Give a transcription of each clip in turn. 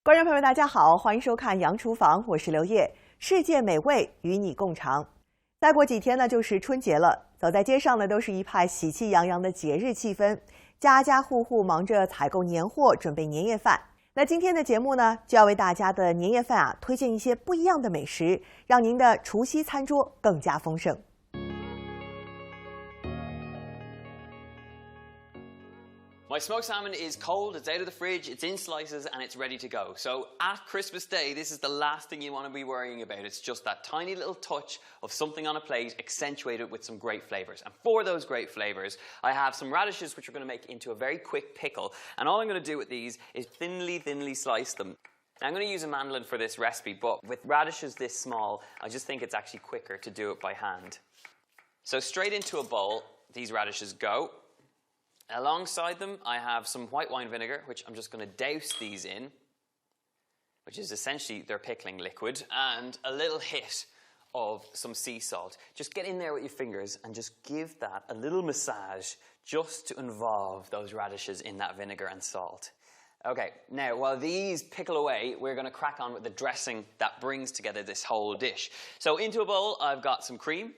观众朋友，大家好，欢迎收看《洋厨房》，我是刘烨。世界美味与你共尝。再过几天呢，就是春节了，走在街上呢，都是一派喜气洋洋的节日气氛，家家户户忙着采购年货，准备年夜饭。那今天的节目呢，就要为大家的年夜饭推荐一些不一样的美食，让您的除夕餐桌更加丰盛。My smoked salmon is cold, it's out of the fridge, it's in slices, and it's ready to go. So at Christmas Day, this is the last thing you want to be worrying about. It's just that tiny little touch of something on a plate accentuated with some great flavours. And for those great flavours, I have some radishes which we're going to make into a very quick pickle. And all I'm going to do with these is thinly slice them. Now, I'm going to use a mandolin for this recipe, but with radishes this small, I just think it's actually quicker to do it by hand. So straight into a bowl, these radishes go. Alongside them, I have some white wine vinegar, which I'm just going to douse these in, which is essentially their pickling liquid, and a little hit of some sea salt. Just get in there with your fingers and just give that a little massage just to involve those radishes in that vinegar and salt. Okay, now while these pickle away, we're going to crack on with the dressing that brings together this whole dish. So into a bowl, I've got some cream.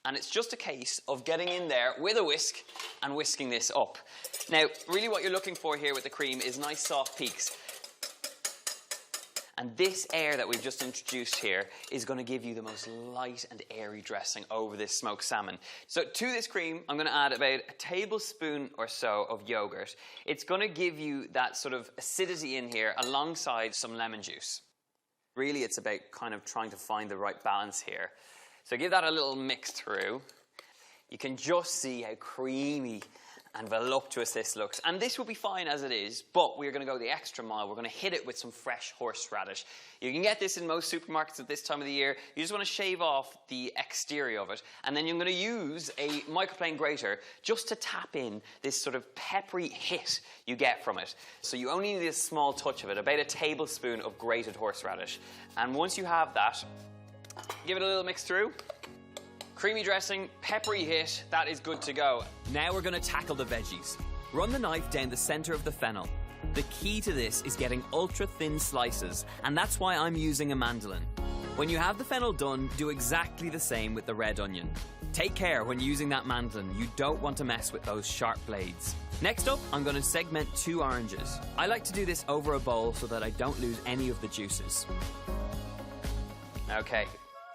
And it's just a case of getting in there with a whisk and whisking this up. Now, really what you're looking for here with the cream is nice soft peaks. And this air that we've just introduced here is going to give you the most light and airy dressing over this smoked salmon. So to this cream, I'm going to add about a tablespoon or so of yogurt. It's going to give you that sort of acidity in here alongside some lemon juice. Really, it's about kind of trying to find the right balance here. So give that a little mix through. You can just see how creamy and voluptuous this looks. And this will be fine as it is, but we're going to go the extra mile. We're going to hit it with some fresh horseradish. You can get this in most supermarkets at this time of the year. You just want to shave off the exterior of it. And then you're going to use a microplane grater just to tap in this sort of peppery hit you get from it. So you only need a small touch of it, about a tablespoon of grated horseradish. And once you have that, give it a little mix through. Creamy dressing, peppery hit, that is good to go. Now we're going to tackle the veggies. Run the knife down the centre of the fennel. The key to this is getting ultra thin slices, and that's why I'm using a mandolin. When you have the fennel done, do exactly the same with the red onion. Take care when using that mandolin, you don't want to mess with those sharp blades. Next up, I'm going to segment 2 oranges. I like to do this over a bowl so that I don't lose any of the juices. Okay.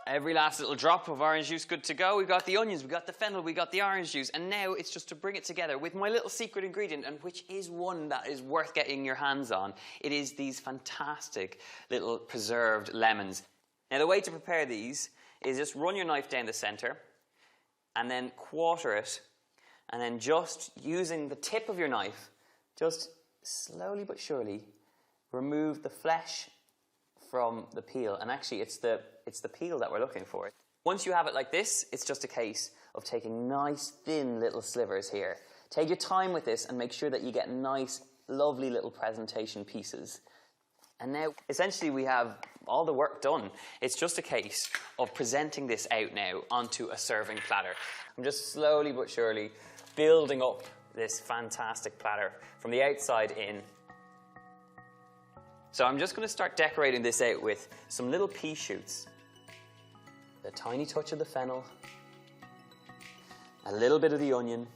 Every last little drop of orange juice good to go. We've got the onions, we've got the fennel, we've got the orange juice. And now it's just to bring it together with my little secret ingredient, and which is one that is worth getting your hands on. It is these fantastic little preserved lemons. Now the way to prepare these is just run your knife down the centre and then quarter it. And then just using the tip of your knife, just slowly but surely remove the flesh from the peel. And actually it's the peel that we're looking for. Once you have it like this, it's just a case of taking nice thin little slivers here. Take your time with this and make sure that you get nice, lovely little presentation pieces. And now, essentially, we have all the work done. It's just a case of presenting this out now onto a serving platter. I'm just slowly but surely building up this fantastic platter from the outside in. So I'm just going to start decorating this out with some little pea shoots, a tiny touch of the fennel, a little bit of the onion,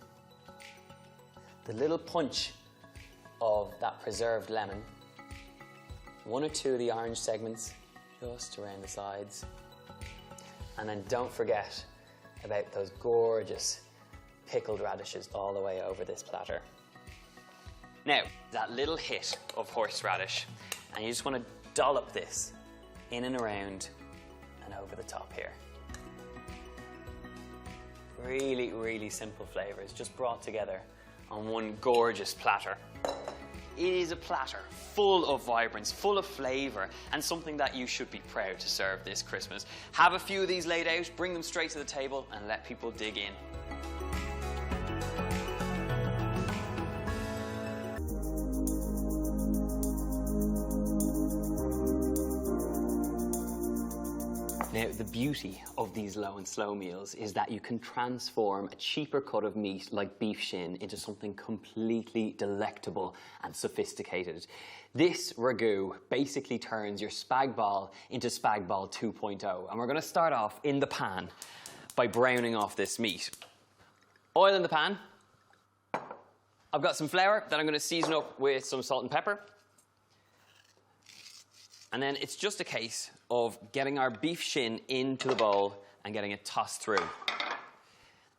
the little punch of that preserved lemon, 1 or 2 of the orange segments just around the sides, and then don't forget about those gorgeous pickled radishes all the way over this platter. Now, that little hit of horseradish, and you just want to dollop this in and around and over the top here. Really, really simple flavours, just brought together on one gorgeous platter. It is a platter full of vibrance, full of flavour, and something that you should be proud to serve this Christmas. Have a few of these laid out, bring them straight to the table, and let people dig in. Now, the beauty of these low and slow meals is that you can transform a cheaper cut of meat like beef shin into something completely delectable and sophisticated. This ragu basically turns your spag bol into spag bol 2.0. And we're going to start off in the pan by browning off this meat. Oil in the pan. I've got some flour that I'm going to season up with some salt and pepper. And then it's just a case of getting our beef shin into the bowl and getting it tossed through.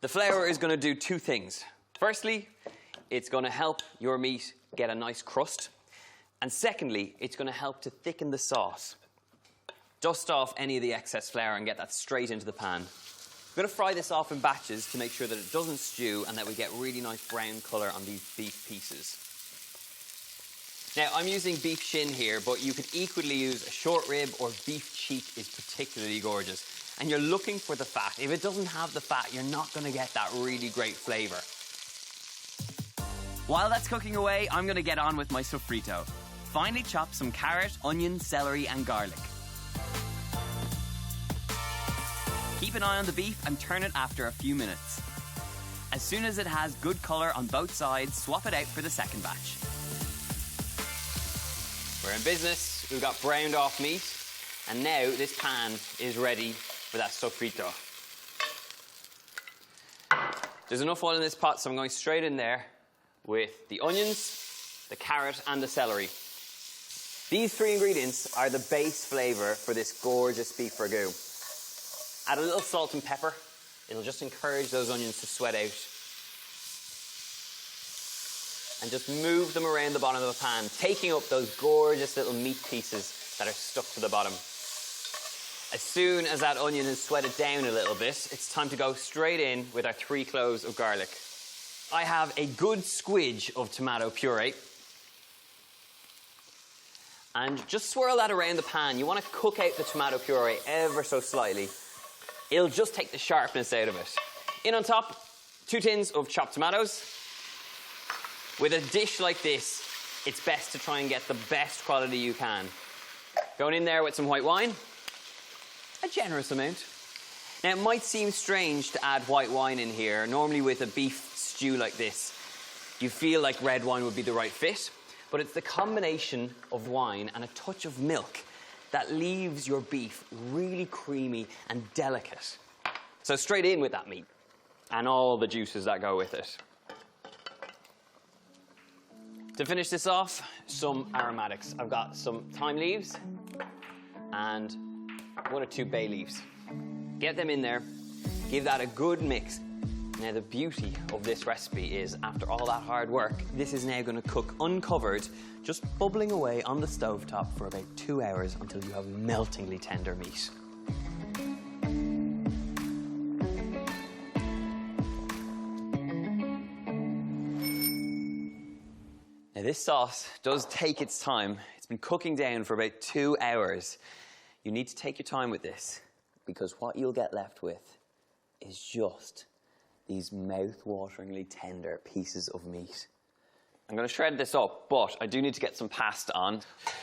The flour is going to do two things. Firstly, it's going to help your meat get a nice crust. And secondly, it's going to help to thicken the sauce. Dust off any of the excess flour and get that straight into the pan. I'm going to fry this off in batches to make sure that it doesn't stew and that we get really nice brown colour on these beef pieces. Now, I'm using beef shin here, but you could equally use a short rib, or beef cheek is particularly gorgeous. And you're looking for the fat. If it doesn't have the fat, you're not going to get that really great flavour. While that's cooking away, I'm going to get on with my sofrito. Finely chop some carrot, onion, celery and garlic. Keep an eye on the beef and turn it after a few minutes. As soon as it has good colour on both sides, swap it out for the second batch. We're in business, we've got browned off meat, and now this pan is ready for that sofrito. There's enough oil in this pot, so I'm going straight in there with the onions, the carrot and the celery. These three ingredients are the base flavour for this gorgeous beef ragu. Add a little salt and pepper. It'll just encourage those onions to sweat out. And just move them around the bottom of the pan, taking up those gorgeous little meat pieces that are stuck to the bottom. As soon as that onion is sweated down a little bit, it's time to go straight in with our 3 cloves of garlic. I have a good squidge of tomato puree. And just swirl that around the pan. You want to cook out the tomato puree ever so slightly. It'll just take the sharpness out of it. In on top, 2 tins of chopped tomatoes. With a dish like this, it's best to try and get the best quality you can. Going in there with some white wine, a generous amount. Now, it might seem strange to add white wine in here. Normally with a beef stew like this, you feel like red wine would be the right fit, but it's the combination of wine and a touch of milk that leaves your beef really creamy and delicate. So straight in with that meat and all the juices that go with it. To finish this off, some aromatics. I've got some thyme leaves and 1 or 2 bay leaves. Get them in there, give that a good mix. Now, the beauty of this recipe is, after all that hard work, this is now going to cook uncovered, just bubbling away on the stovetop for about 2 hours until you have meltingly tender meat. Now, this sauce does take its time. It's been cooking down for about 2 hours. You need to take your time with this, because what you'll get left with is just these mouth-wateringly tender pieces of meat. I'm going to shred this up, but I do need to get some pasta on.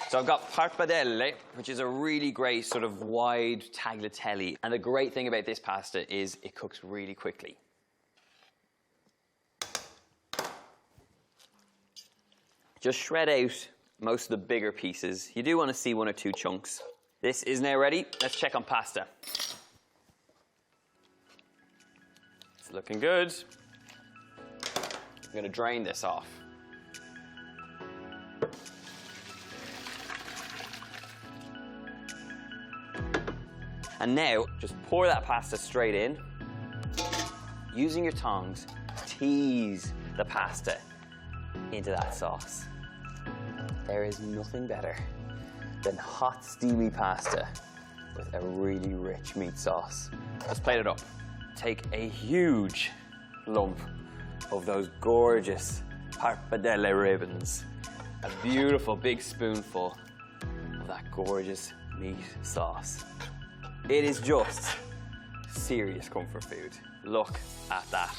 So I've got pappardelle, which is a really great sort of wide tagliatelle. And the great thing about this pasta is it cooks really quickly. Just shred out most of the bigger pieces. You do want to see 1 or 2 chunks. This is now ready. Let's check on pasta. It's looking good. I'm going to drain this off. And now, just pour that pasta straight in. Using your tongs, tease the pasta into that sauce. There is nothing better than hot, steamy pasta with a really rich meat sauce. Let's plate it up. Take a huge lump of those gorgeous pappardelle ribbons. A beautiful big spoonful of that gorgeous meat sauce. It is just serious comfort food. Look at that.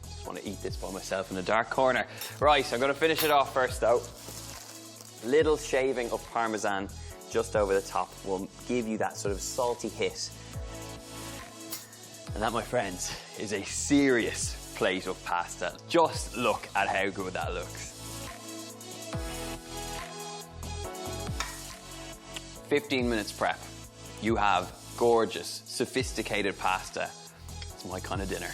Just want to eat this by myself in a dark corner. Right, I'm going to finish it off first though. Little shaving of Parmesan just over the top will give you that sort of salty hit. And that, my friends, is a serious plate of pasta. Just look at how good that looks. 15 minutes prep. You have gorgeous, sophisticated pasta. It's my kind of dinner.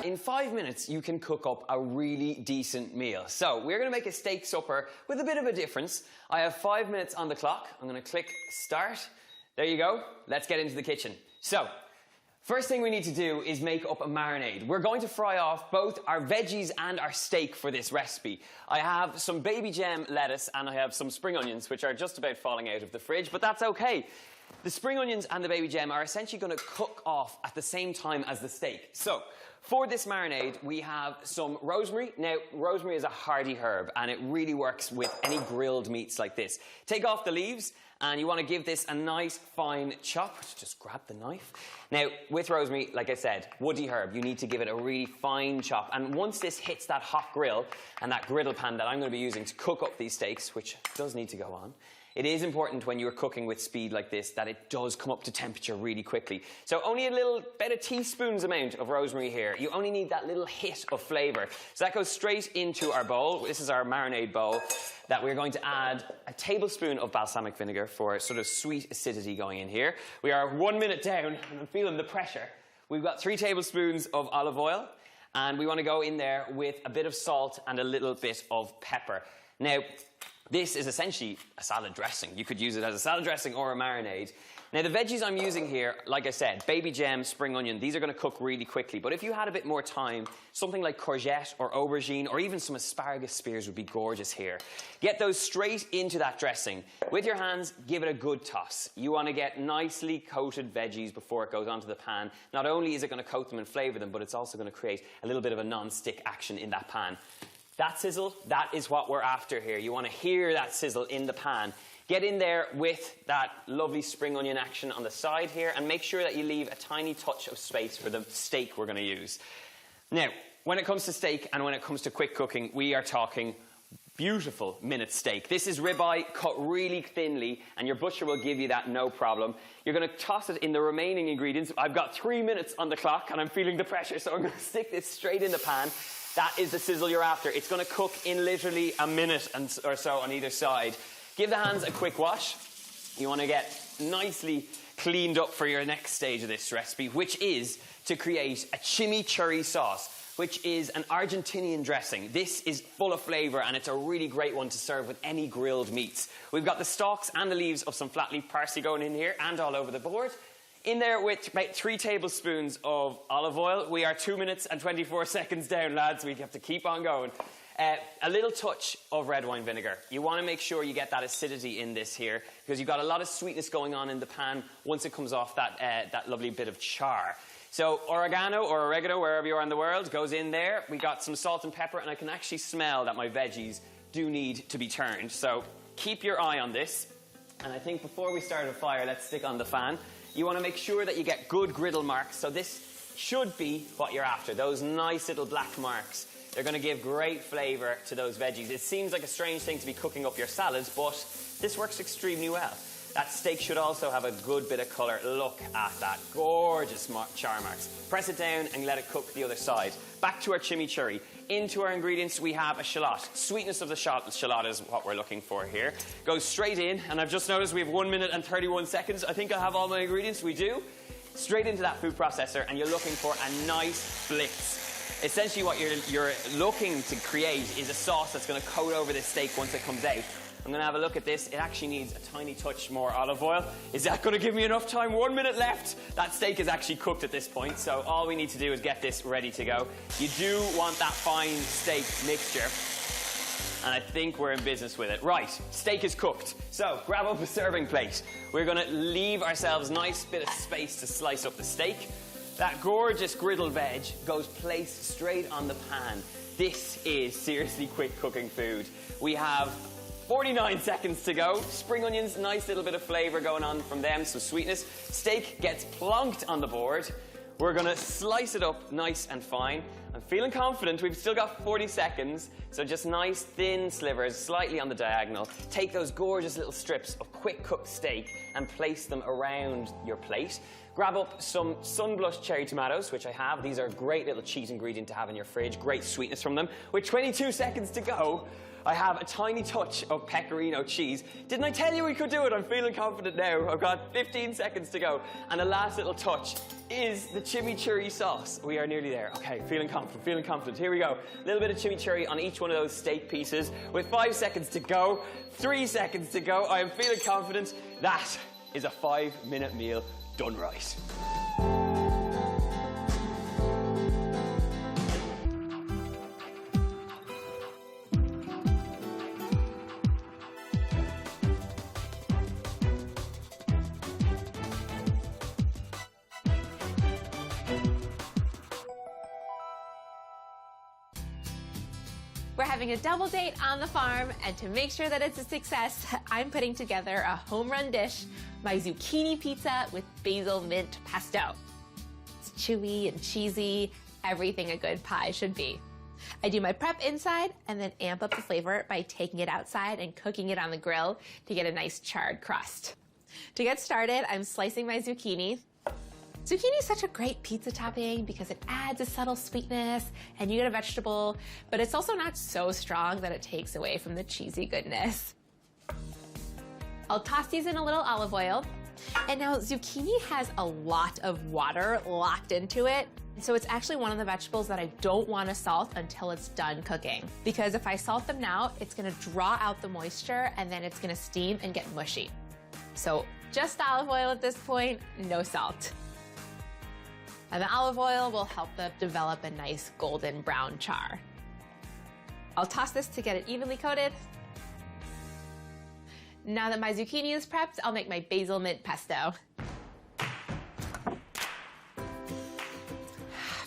In 5 minutes, you can cook up a really decent meal. So we're going to make a steak supper with a bit of a difference. I have 5 minutes on the clock. I'm going to click start. There you go. Let's get into the kitchen. So, first thing we need to do is make up a marinade. We're going to fry off both our veggies and our steak for this recipe. I have some baby gem lettuce and I have some spring onions, which are just about falling out of the fridge, but that's okay. The spring onions and the baby gem are essentially going to cook off at the same time as the steak. So, for this marinade, we have some rosemary. Now, rosemary is a hardy herb, and it really works with any grilled meats like this. Take off the leaves, and you want to give this a nice fine chop. Just grab the knife. Now, with rosemary, like I said, woody herb, you need to give it a really fine chop. And once this hits that hot grill and that griddle pan that I'm going to be using to cook up these steaks, which does need to go on, it is important when you're cooking with speed like this that it does come up to temperature really quickly. So only about a teaspoon's amount of rosemary here. You only need that little hit of flavour. So that goes straight into our bowl. This is our marinade bowl that we're going to add a tablespoon of balsamic vinegar for sort of sweet acidity going in here. We are 1 minute down and I'm feeling the pressure. We've got 3 tablespoons of olive oil and we want to go in there with a bit of salt and a little bit of pepper. Now, this is essentially a salad dressing. You could use it as a salad dressing or a marinade. Now, the veggies I'm using here, like I said, baby gem, spring onion, these are going to cook really quickly. But if you had a bit more time, something like courgette or aubergine or even some asparagus spears would be gorgeous here. Get those straight into that dressing. With your hands, give it a good toss. You want to get nicely coated veggies before it goes onto the pan. Not only is it going to coat them and flavour them, but it's also going to create a little bit of a non-stick action in that pan. That sizzle, that is what we're after here. You want to hear that sizzle in the pan. Get in there with that lovely spring onion action on the side here and make sure that you leave a tiny touch of space for the steak we're going to use. Now, when it comes to steak and when it comes to quick cooking, we are talking beautiful minute steak. This is ribeye cut really thinly and your butcher will give you that no problem. You're going to toss it in the remaining ingredients. I've got 3 minutes on the clock and I'm feeling the pressure, so I'm going to stick this straight in the pan. That is the sizzle you're after. It's going to cook in literally a minute or so on either side. Give the hands a quick wash. You want to get nicely cleaned up for your next stage of this recipe, which is to create a chimichurri sauce, which is an Argentinian dressing. This is full of flavour and it's a really great one to serve with any grilled meats. We've got the stalks and the leaves of some flat leaf parsley going in here and all over the board. In there with about 3 tablespoons of olive oil. We are 2 minutes and 24 seconds down, lads. We have to keep on going. A little touch of red wine vinegar. You want to make sure you get that acidity in this here because you've got a lot of sweetness going on in the pan once it comes off that lovely bit of char. So oregano or oregano, wherever you are in the world, goes in there. We got some salt and pepper and I can actually smell that my veggies do need to be turned. So keep your eye on this. And I think before we start a fire, let's stick on the fan. You want to make sure that you get good griddle marks. So this should be what you're after, those nice little black marks. They're going to give great flavour to those veggies. It seems like a strange thing to be cooking up your salads, but this works extremely well. That steak should also have a good bit of colour. Look at that gorgeous char marks. Press it down and let it cook the other side. Back to our chimichurri. Into our ingredients we have a shallot. Sweetness of the shallot is what we're looking for here. Goes straight in, and I've just noticed we have 1 minute and 31 seconds. I think I have all my ingredients. We do. Straight into that food processor, and you're looking for a nice blitz. Essentially what you're looking to create is a sauce that's going to coat over this steak once it comes out. I'm going to have a look at this. It actually needs a tiny touch more olive oil. Is that going to give me enough time? 1 minute left. That steak is actually cooked at this point, so all we need to do is get this ready to go. You do want that fine steak mixture, and I think we're in business with it. Right, steak is cooked. So grab up a serving plate. We're going to leave ourselves a nice bit of space to slice up the steak. That gorgeous griddle veg goes placed straight on the pan. This is seriously quick cooking food. We have 49 seconds to go. Spring onions, nice little bit of flavour going on from them, some sweetness. Steak gets plonked on the board. We're going to slice it up nice and fine. I'm feeling confident. We've still got 40 seconds, so just nice thin slivers, slightly on the diagonal. Take those gorgeous little strips of quick cooked steak and place them around your plate. Grab up some sun-blushed cherry tomatoes, which I have. These are a great little cheat ingredient to have in your fridge. Great sweetness from them. With 22 seconds to go, I have a tiny touch of pecorino cheese. Didn't I tell you we could do it? I'm feeling confident now. I've got 15 seconds to go. And the last little touch is the chimichurri sauce. We are nearly there. Okay, feeling confident, feeling confident. Here we go. A little bit of chimichurri on each one of those steak pieces. With 5 seconds to go, 3 seconds to go, I am feeling confident. That is a 5-minute meal done right. We're having a double date on the farm, and to make sure that it's a success, I'm putting together a home run dish, my zucchini pizza with basil mint pesto. It's chewy and cheesy, everything a good pie should be. I do my prep inside and then amp up the flavor by taking it outside and cooking it on the grill to get a nice charred crust. To get started, I'm slicing my zucchini. Zucchini is such a great pizza topping because it adds a subtle sweetness and you get a vegetable, but it's also not so strong that it takes away from the cheesy goodness. I'll toss these in a little olive oil. And now zucchini has a lot of water locked into it. So it's actually one of the vegetables that I don't want to salt until it's done cooking. Because if I salt them now, it's going to draw out the moisture and then it's going to steam and get mushy. So just olive oil at this point, no salt. And the olive oil will help them develop a nice golden brown char. I'll toss this to get it evenly coated. Now that my zucchini is prepped, I'll make my basil mint pesto.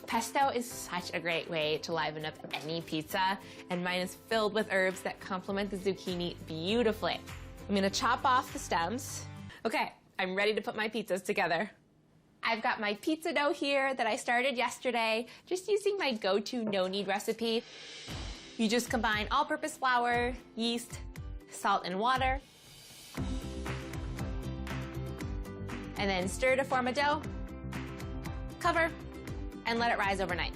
Pesto is such a great way to liven up any pizza, and mine is filled with herbs that complement the zucchini beautifully. I'm gonna chop off the stems. Okay, I'm ready to put my pizzas together. I've got my pizza dough here that I started yesterday, just using my go-to no-knead recipe. You just combine all-purpose flour, yeast, salt, and water. And then stir to form a dough. Cover, and let it rise overnight.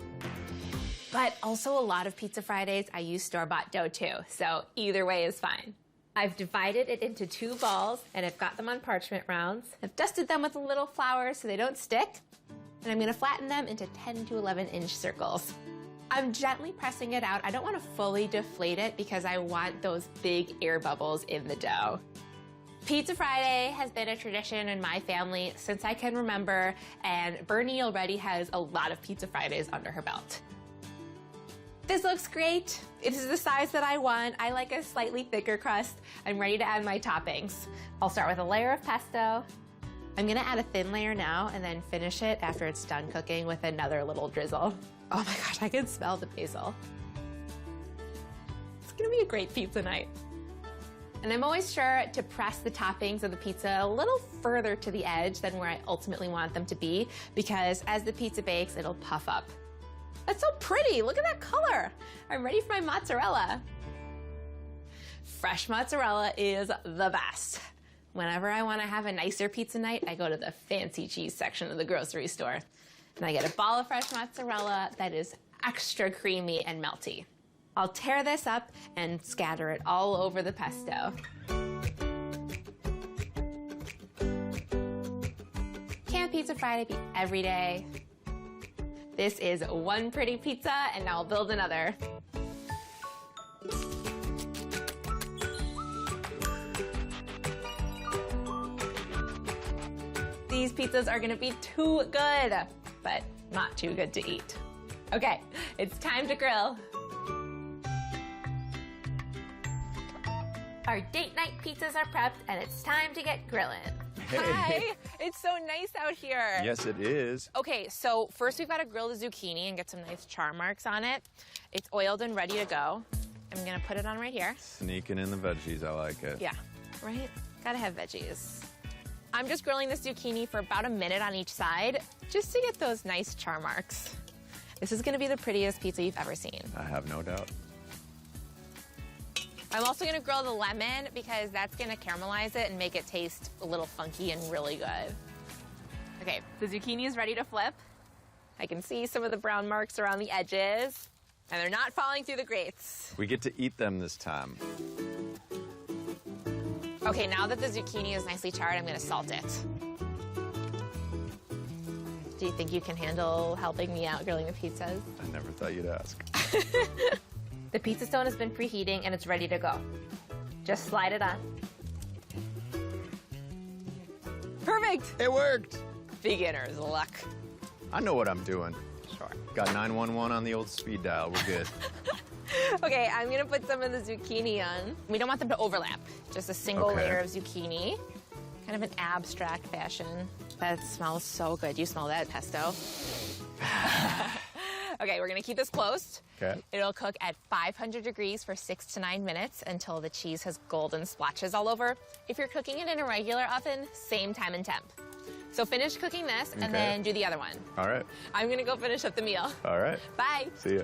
But also a lot of Pizza Fridays, I use store-bought dough too, so either way is fine. I've divided it into 2 balls, and I've got them on parchment rounds. I've dusted them with a little flour so they don't stick, and I'm gonna flatten them into 10 to 11-inch circles. I'm gently pressing it out. I don't wanna fully deflate it because I want those big air bubbles in the dough. Pizza Friday has been a tradition in my family since I can remember, and Bernie already has a lot of Pizza Fridays under her belt. This looks great. It is the size that I want. I like a slightly thicker crust. I'm ready to add my toppings. I'll start with a layer of pesto. I'm gonna add a thin layer now and then finish it after it's done cooking with another little drizzle. Oh my gosh, I can smell the basil. It's gonna be a great pizza night. And I'm always sure to press the toppings of the pizza a little further to the edge than where I ultimately want them to be, because as the pizza bakes, it'll puff up. That's so pretty, look at that color. I'm ready for my mozzarella. Fresh mozzarella is the best. Whenever I wanna have a nicer pizza night, I go to the fancy cheese section of the grocery store. And I get a ball of fresh mozzarella that is extra creamy and melty. I'll tear this up and scatter it all over the pesto. Can't Pizza Friday be every day? This is one pretty pizza, and now I'll build another. These pizzas are gonna be too good, but not too good to eat. Okay, it's time to grill. Our date night pizzas are prepped, and it's time to get grilling. Hey. Hi, it's so nice out here. Yes, it is. Okay, so first we've got to grill the zucchini and get some nice char marks on it. It's oiled and ready to go. I'm gonna put it on right here. Sneaking in the veggies, I like it. Yeah, right? Gotta have veggies. I'm just grilling the zucchini for about a minute on each side, just to get those nice char marks. This is going to be the prettiest pizza you've ever seen. I have no doubt. I'm also going to grill the lemon because that's going to caramelize it and make it taste a little funky and really good. Okay, the zucchini is ready to flip. I can see some of the brown marks around the edges, and they're not falling through the grates. We get to eat them this time. Okay, now that the zucchini is nicely charred, I'm going to salt it. Do you think you can handle helping me out grilling the pizzas? I never thought you'd ask. The pizza stone has been preheating and it's ready to go. Just slide it on. Perfect! It worked! Beginner's luck. I know what I'm doing. Sure. Got 911 on the old speed dial. We're good. Okay, I'm gonna put some of the zucchini on. We don't want them to overlap. Just a single layer of zucchini. Kind of an abstract fashion. That smells so good. You smell that, pesto? Okay, we're gonna keep this closed. Okay. It'll cook at 500 degrees for 6 to 9 minutes until the cheese has golden splotches all over. If you're cooking it in a regular oven, same time and temp. So finish cooking this and then do the other one. All right. I'm gonna go finish up the meal. All right. Bye. See ya.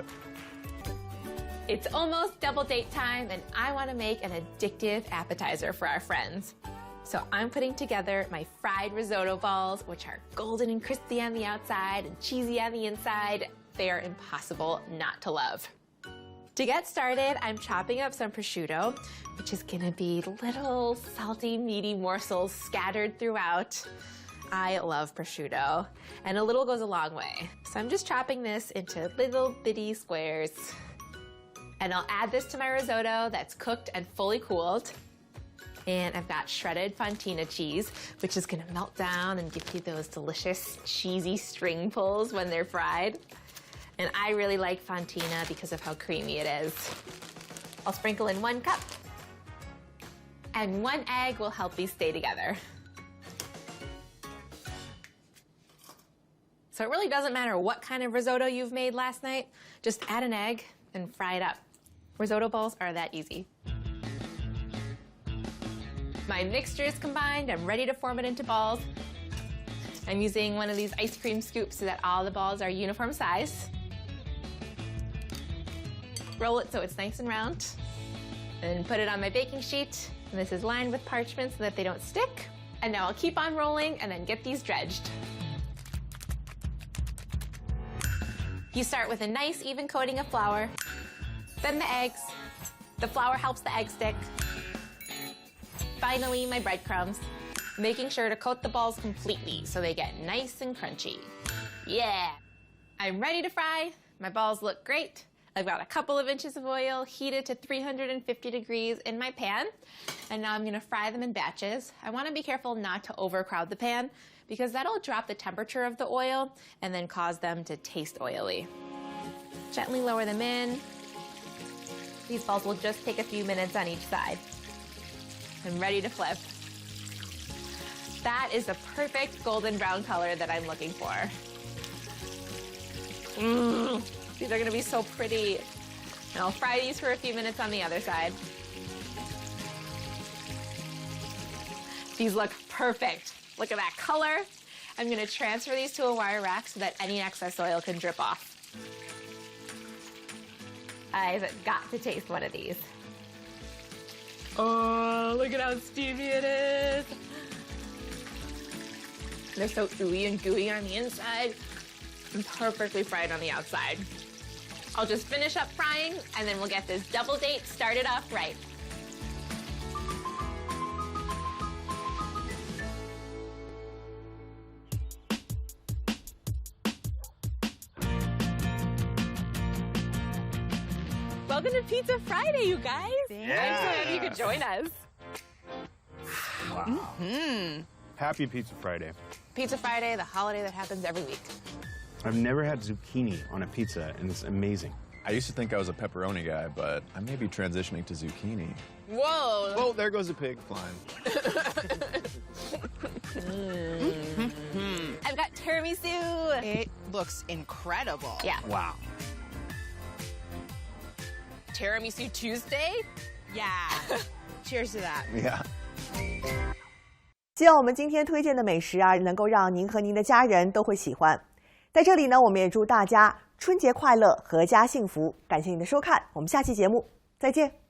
It's almost double date time and I wanna make an addictive appetizer for our friends. So I'm putting together my fried risotto balls, which are golden and crispy on the outside and cheesy on the inside. They are impossible not to love. To get started, I'm chopping up some prosciutto, which is gonna be little salty, meaty morsels scattered throughout. I love prosciutto, and a little goes a long way. So I'm just chopping this into little bitty squares. And I'll add this to my risotto that's cooked and fully cooled. And I've got shredded fontina cheese, which is gonna melt down and give you those delicious cheesy string pulls when they're fried. And I really like fontina because of how creamy it is. I'll sprinkle in 1 cup. And 1 egg will help these stay together. So it really doesn't matter what kind of risotto you've made last night, just add an egg and fry it up. Risotto balls are that easy. My mixture is combined, I'm ready to form it into balls. I'm using one of these ice cream scoops so that all the balls are uniform size. Roll it so it's nice and round. And put it on my baking sheet. And this is lined with parchment so that they don't stick. And now I'll keep on rolling and then get these dredged. You start with a nice even coating of flour, then the eggs. The flour helps the egg stick. Finally, my breadcrumbs, making sure to coat the balls completely so they get nice and crunchy. Yeah! I'm ready to fry. My balls look great. I've got a couple of inches of oil heated to 350 degrees in my pan. And now I'm gonna fry them in batches. I wanna be careful not to overcrowd the pan because that'll drop the temperature of the oil and then cause them to taste oily. Gently lower them in. These balls will just take a few minutes on each side. I'm ready to flip. That is the perfect golden brown color that I'm looking for. These are gonna be so pretty. And I'll fry these for a few minutes on the other side. These look perfect. Look at that color. I'm gonna transfer these to a wire rack so that any excess oil can drip off. I've got to taste one of these. Oh, look at how steamy it is. They're so ooey and gooey on the inside and perfectly fried on the outside. I'll just finish up frying and then we'll get this double date started off right. Welcome to Pizza Friday, you guys. I'm so happy you could join us. Wow. Happy Pizza Friday. Pizza Friday, the holiday that happens every week. I've never had zucchini on a pizza, and it's amazing. I used to think I was a pepperoni guy, but I may be transitioning to zucchini. Whoa. Whoa, there goes a pig flying. I've got tiramisu. It looks incredible. Yeah. Wow. Tiramisu Tuesday? Yeah. Cheers to that. Yeah. 希望我们今天推荐的美食啊，能够让您和您的家人都会喜欢。在这里呢，我们也祝大家春节快乐，阖家幸福。感谢您的收看，我们下期节目再见。